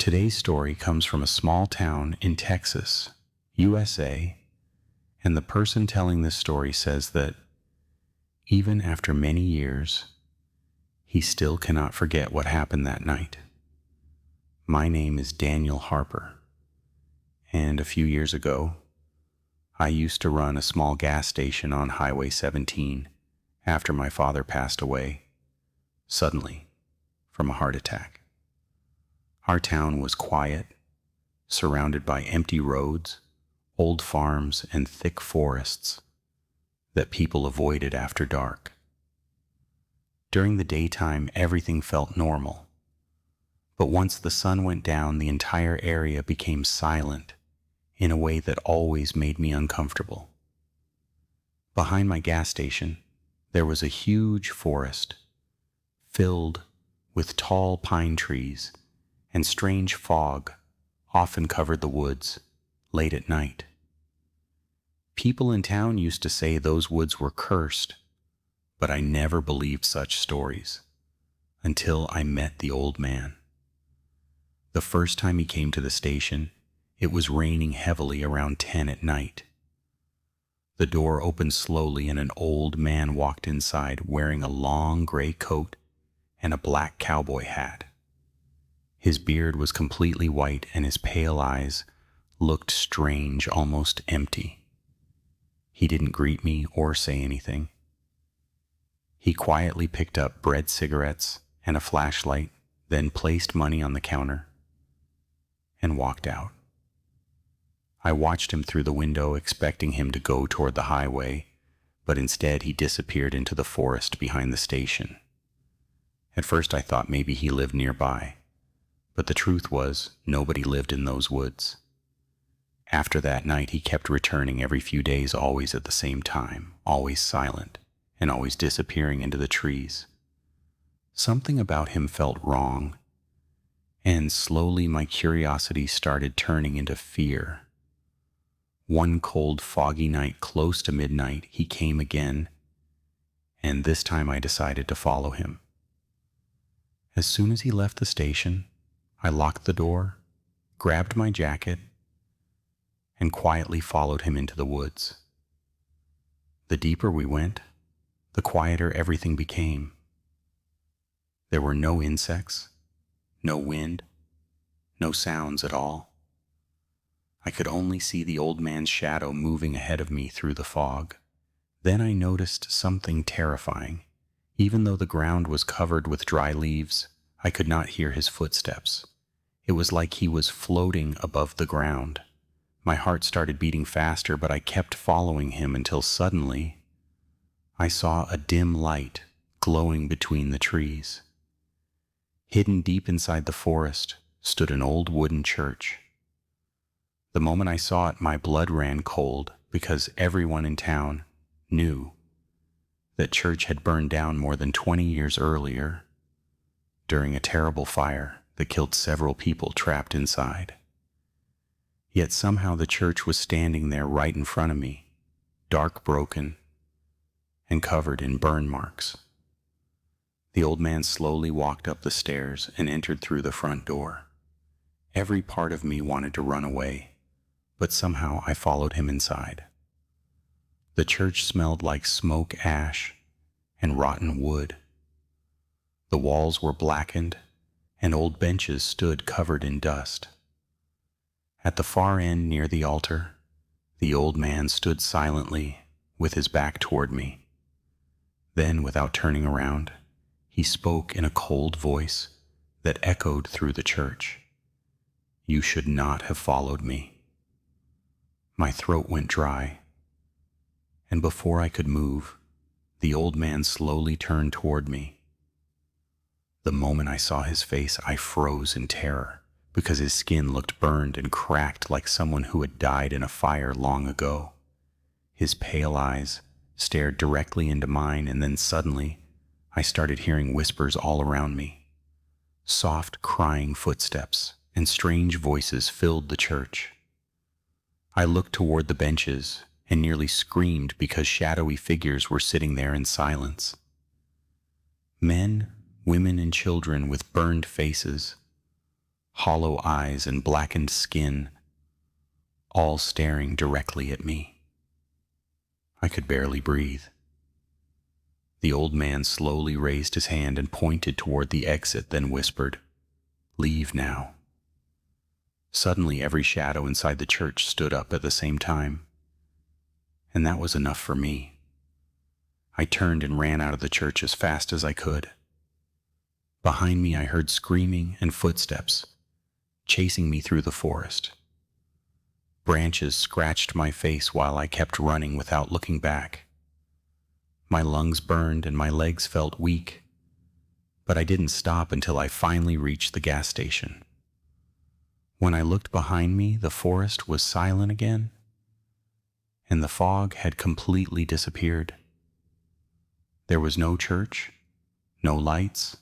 Today's story comes from a small town in Texas, USA, and the person telling this story says that even after many years, he still cannot forget what happened that night. My name is Daniel Harper, and a few years ago, I used to run a small gas station on Highway 17 after my father passed away, suddenly, from a heart attack. Our town was quiet, surrounded by empty roads, old farms, and thick forests that people avoided after dark. During the daytime, everything felt normal, but once the sun went down, the entire area became silent in a way that always made me uncomfortable. Behind my gas station, there was a huge forest filled with tall pine trees, and strange fog often covered the woods late at night. People in town used to say those woods were cursed, but I never believed such stories until I met the old man. The first time he came to the station, it was raining heavily around 10 at night. The door opened slowly and an old man walked inside wearing a long gray coat and a black cowboy hat. His beard was completely white and his pale eyes looked strange, almost empty. He didn't greet me or say anything. He quietly picked up bread, cigarettes, and a flashlight, then placed money on the counter and walked out. I watched him through the window, expecting him to go toward the highway, but instead he disappeared into the forest behind the station. At first I thought maybe he lived nearby, but the truth was nobody lived in those woods. After that night, he kept returning every few days, always at the same time, always silent, and always disappearing into the trees. Something about him felt wrong, and slowly my curiosity started turning into fear. One cold, foggy night close to midnight, he came again, and this time I decided to follow him. As soon as he left the station, I locked the door, grabbed my jacket, and quietly followed him into the woods. The deeper we went, the quieter everything became. There were no insects, no wind, no sounds at all. I could only see the old man's shadow moving ahead of me through the fog. Then I noticed something terrifying. Even though the ground was covered with dry leaves, I could not hear his footsteps. It was like he was floating above the ground. My heart started beating faster, but I kept following him until suddenly I saw a dim light glowing between the trees. Hidden deep inside the forest stood an old wooden church. The moment I saw it, my blood ran cold because everyone in town knew that church had burned down more than 20 years earlier during a terrible fire that killed several people trapped inside. Yet somehow the church was standing there right in front of me, dark, broken, and covered in burn marks. The old man slowly walked up the stairs and entered through the front door. Every part of me wanted to run away, but somehow I followed him inside. The church smelled like smoke, ash, and rotten wood. The walls were blackened, and old benches stood covered in dust. At the far end near the altar, the old man stood silently with his back toward me. Then, without turning around, he spoke in a cold voice that echoed through the church. "You should not have followed me." My throat went dry, and before I could move, the old man slowly turned toward me. The moment I saw his face, I froze in terror because his skin looked burned and cracked like someone who had died in a fire long ago. His pale eyes stared directly into mine, and then suddenly I started hearing whispers all around me. Soft, crying footsteps and strange voices filled the church. I looked toward the benches and nearly screamed because shadowy figures were sitting there in silence. Men, women, and children with burned faces, hollow eyes and blackened skin, all staring directly at me. I could barely breathe. The old man slowly raised his hand and pointed toward the exit, then whispered, "Leave now." Suddenly, every shadow inside the church stood up at the same time, and that was enough for me. I turned and ran out of the church as fast as I could. Behind me, I heard screaming and footsteps, chasing me through the forest. Branches scratched my face while I kept running without looking back. My lungs burned and my legs felt weak, but I didn't stop until I finally reached the gas station. When I looked behind me, the forest was silent again, and the fog had completely disappeared. There was no church, no lights,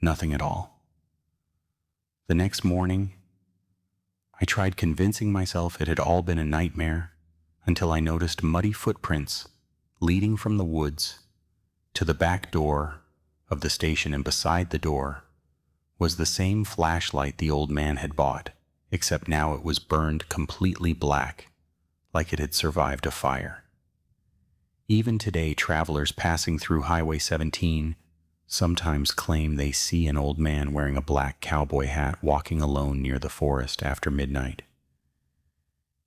nothing at all. The next morning, I tried convincing myself it had all been a nightmare until I noticed muddy footprints leading from the woods to the back door of the station, and beside the door was the same flashlight the old man had bought, except now it was burned completely black, like it had survived a fire. Even today, travelers passing through Highway 17 sometimes claim they see an old man wearing a black cowboy hat walking alone near the forest after midnight.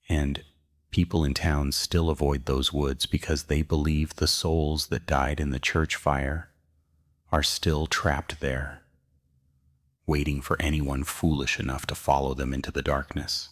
And people in town still avoid those woods because they believe the souls that died in the church fire are still trapped there, waiting for anyone foolish enough to follow them into the darkness.